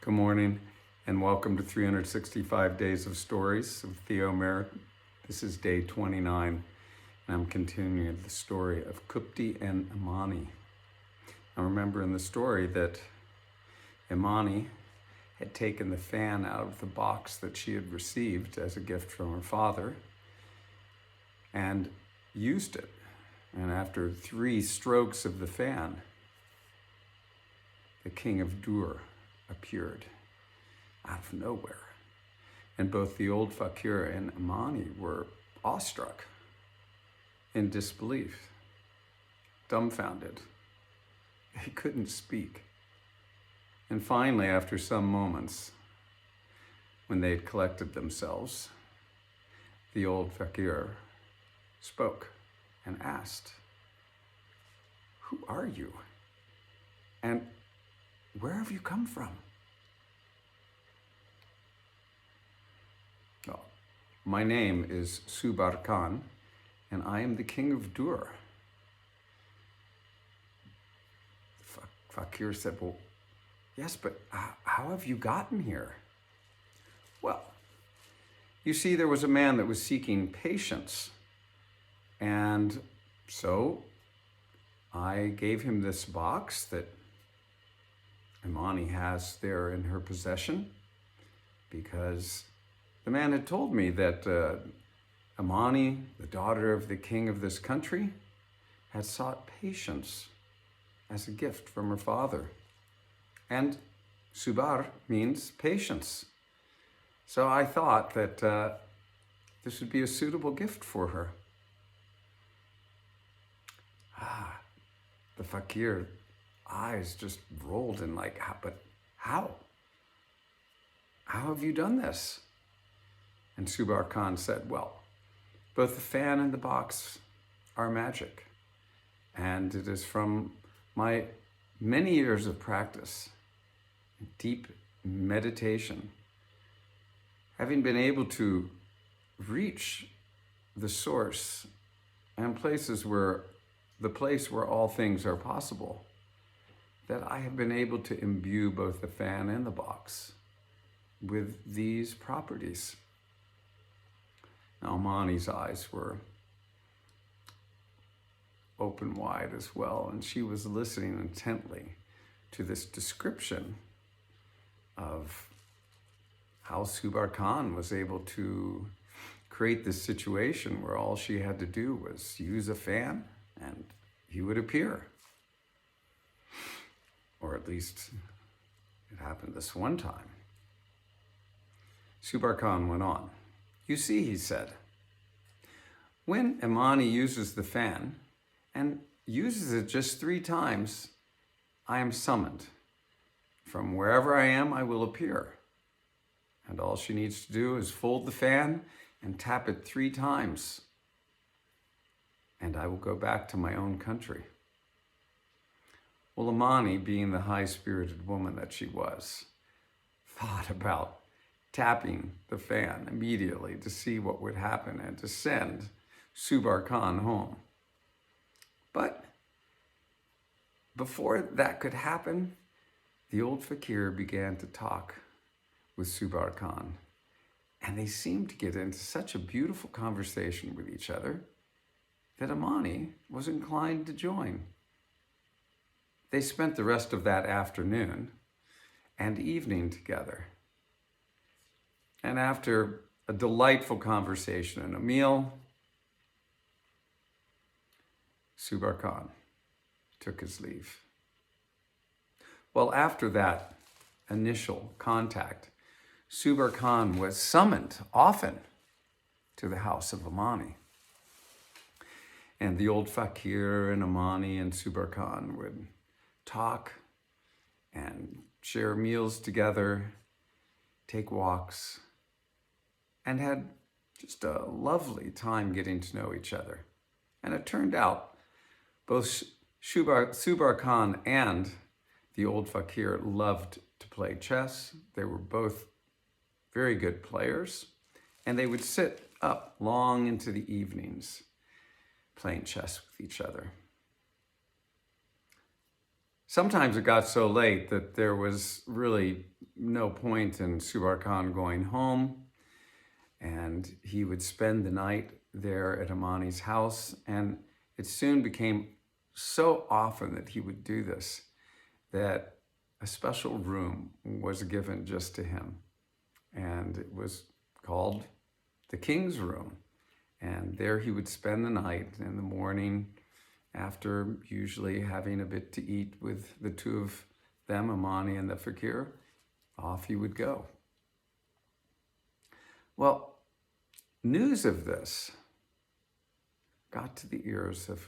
Good morning and welcome to 365 Days of Stories of Theo Merritt. This is day 29 and I'm continuing the story of Kupti and Imani. I remember in the story that Imani had taken the fan out of the box that she had received as a gift from her father and used it. And after 3 strokes of the fan, the king of Dur appeared out of nowhere. And both the old fakir and Imani were awestruck, in disbelief, dumbfounded. They couldn't speak. And finally, after some moments, when they had collected themselves, the old fakir spoke and asked, "Who are you? And where have you come from?" "Oh, my name is Subbar Khan, and I am the king of Dur." The fakir said, "Well, yes, but how have you gotten here?" "Well, you see, there was a man that was seeking patience, and so I gave him this box that Imani has there in her possession, because the man had told me that Imani, the daughter of the king of this country, had sought patience as a gift from her father. And Subbar means patience. So I thought that this would be a suitable gift for her." The fakir eyes just rolled in like, "But how? How have you done this?" And Subbar Khan said, "Well, both the fan and the box are magic. And it is from my many years of practice, deep meditation, having been able to reach the source and the place where all things are possible, that I have been able to imbue both the fan and the box with these properties." Now, Imani's eyes were open wide as well, and she was listening intently to this description of how Subbar Khan was able to create this situation where all she had to do was use a fan and he would appear. Or at least it happened this one time. Subbar Khan went on. "You see," he said, "when Imani uses the fan and uses it just 3 times, I am summoned. From wherever I am, I will appear. And all she needs to do is fold the fan and tap it 3 times, and I will go back to my own country." Well, Imani, being the high-spirited woman that she was, thought about tapping the fan immediately to see what would happen and to send Subbar Khan home. But before that could happen, the old fakir began to talk with Subbar Khan, and they seemed to get into such a beautiful conversation with each other that Imani was inclined to join. They spent the rest of that afternoon and evening together. And after a delightful conversation and a meal, Subbar Khan took his leave. Well, after that initial contact, Subbar Khan was summoned often to the house of Imani. And the old fakir and Imani and Subbar Khan would talk and share meals together, take walks, and had just a lovely time getting to know each other. And it turned out both Subbar Khan and the old fakir loved to play chess. They were both very good players, and they would sit up long into the evenings playing chess with each other. Sometimes it got so late that there was really no point in Subbar Khan going home, and he would spend the night there at Amani's house, and it soon became so often that he would do this that a special room was given just to him, and it was called the King's Room. And there he would spend the night. In the morning, after usually having a bit to eat with the two of them, Amani and the fakir, off he would go. Well, news of this got to the ears of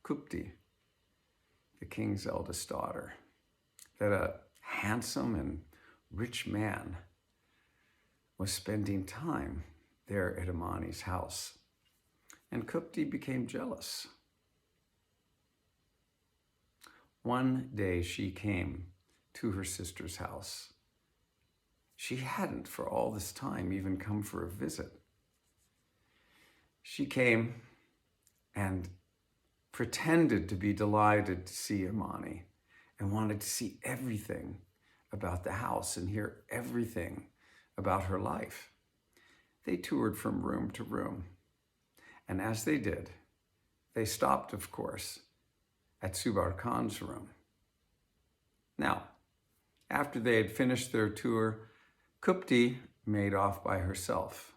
Kupti, the king's eldest daughter, that a handsome and rich man was spending time there at Amani's house. And Kupti became jealous. One day she came to her sister's house. She hadn't for all this time even come for a visit. She came and pretended to be delighted to see Amani and wanted to see everything about the house and hear everything about her life. They toured from room to room. And as they did, they stopped, of course, at Subbar Khan's room. Now, after they had finished their tour, Kupti made off by herself,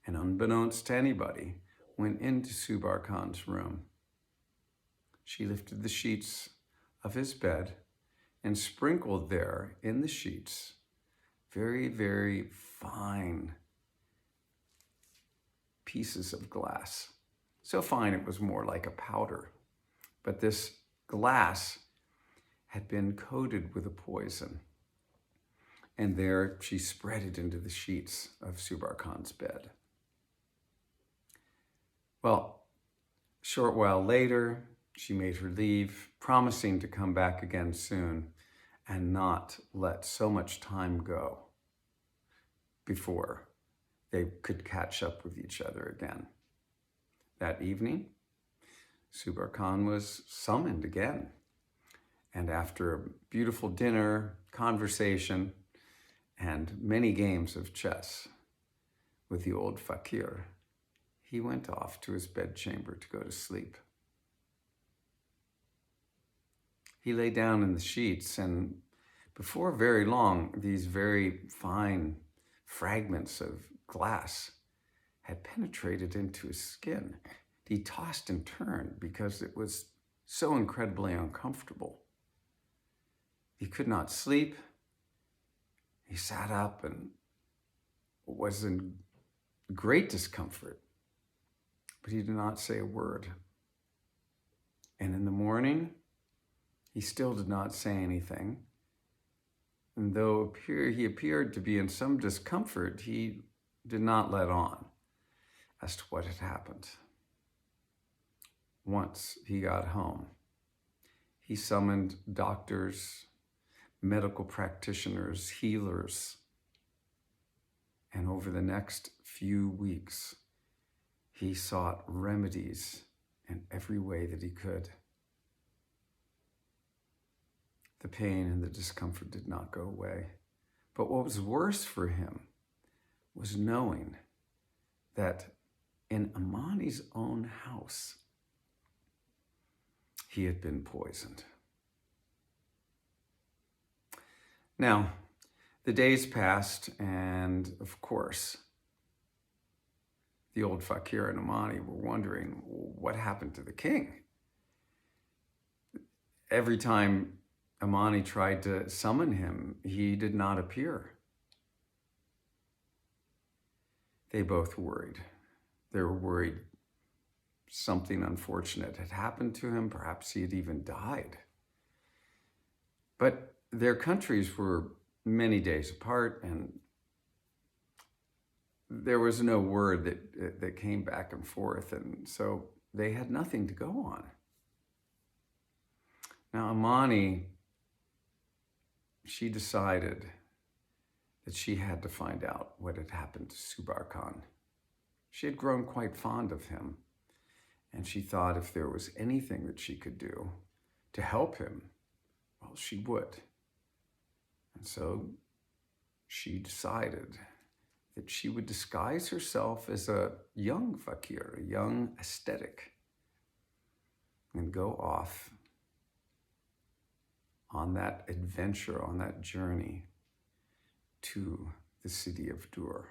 and unbeknownst to anybody, went into Subbar Khan's room. She lifted the sheets of his bed and sprinkled there in the sheets very, very fine pieces of glass. So fine it was more like a powder. But this glass had been coated with a poison. And there she spread it into the sheets of Subbar Khan's bed. Well, a short while later, she made her leave, promising to come back again soon and not let so much time go before they could catch up with each other again. That evening, Subbar Khan was summoned again. And after a beautiful dinner, conversation, and many games of chess with the old fakir, he went off to his bedchamber to go to sleep. He lay down in the sheets, and before very long, these very fine fragments of glass had penetrated into his skin. He tossed and turned because it was so incredibly uncomfortable. He could not sleep. He sat up and was in great discomfort, but he did not say a word. And in the morning, he still did not say anything. And though he appeared to be in some discomfort, he did not let on as to what had happened. Once he got home, he summoned doctors, medical practitioners, healers, and over the next few weeks, he sought remedies in every way that he could. The pain and the discomfort did not go away. But what was worse for him was knowing that in Amani's own house, he had been poisoned. Now, the days passed, and of course, the old fakir and Amani were wondering what happened to the king. Every time Amani tried to summon him, he did not appear. They both worried. They were worried something unfortunate had happened to him. Perhaps he had even died. But their countries were many days apart, and there was no word that came back and forth, and so they had nothing to go on. Now, Amani, she decided that she had to find out what had happened to Subbar Khan. She had grown quite fond of him, and she thought if there was anything that she could do to help him, well, she would. And so she decided that she would disguise herself as a young fakir, a young ascetic, and go off on that adventure, on that journey to the city of Dur.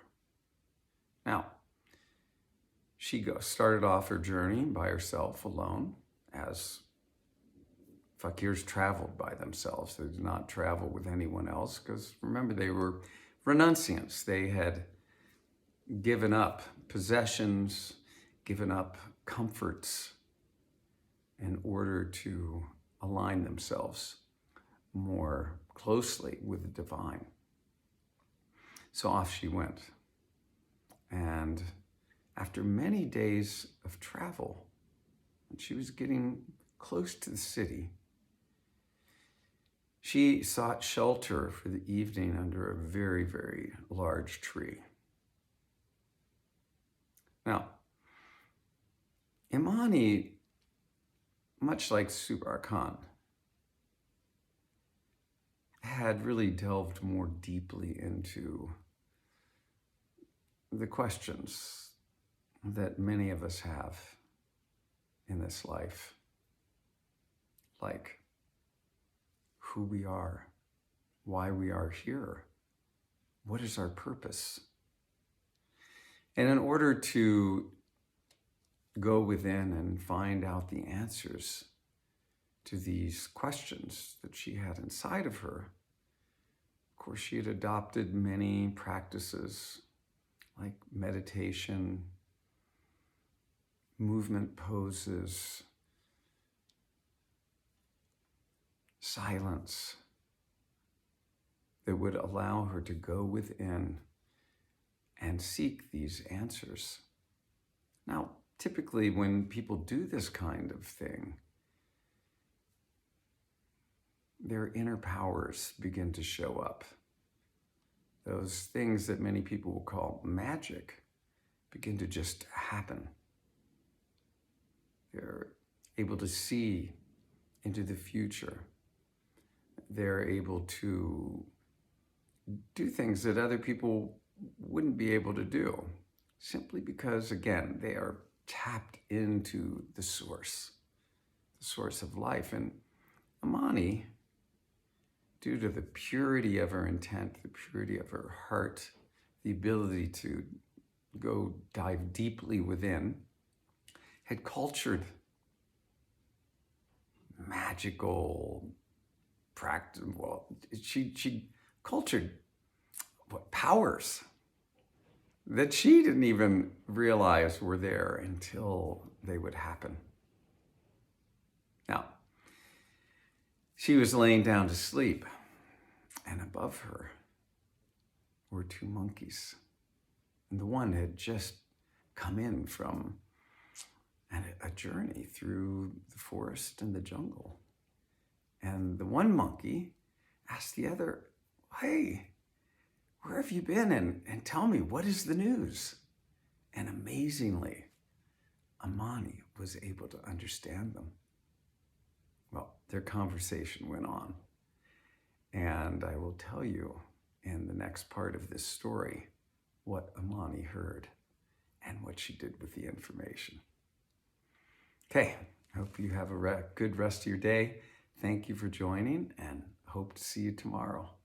Now, she started off her journey by herself, alone, as fakirs traveled by themselves. They did not travel with anyone else because, remember, they were renunciants. They had given up possessions, given up comforts in order to align themselves more closely with the divine. So off she went. And after many days of travel, when she was getting close to the city, she sought shelter for the evening under a very, very large tree. Now, Imani, much like Subhar Khan, had really delved more deeply into the questions that many of us have in this life, like who we are, why we are here, what is our purpose? And in order to go within and find out the answers to these questions that she had inside of her, of course, she had adopted many practices like meditation, movement poses, silence, that would allow her to go within and seek these answers. Now, typically when people do this kind of thing, their inner powers begin to show up. Those things that many people will call magic begin to just happen. They're able to see into the future. They're able to do things that other people wouldn't be able to do, simply because, again, they are tapped into the source of life. And Imani, due to the purity of her intent, the purity of her heart, the ability to go dive deeply within, had cultured magical practice. Well, she cultured powers that she didn't even realize were there until they would happen. Now, she was laying down to sleep, and above her were two monkeys. And the one had just come in from a journey through the forest and the jungle. And the one monkey asked the other, "Hey, where have you been? And tell me, what is the news?" And amazingly, Imani was able to understand them. Well, their conversation went on. And I will tell you in the next part of this story what Imani heard and what she did with the information. Okay, I hope you have a good rest of your day. Thank you for joining, and hope to see you tomorrow.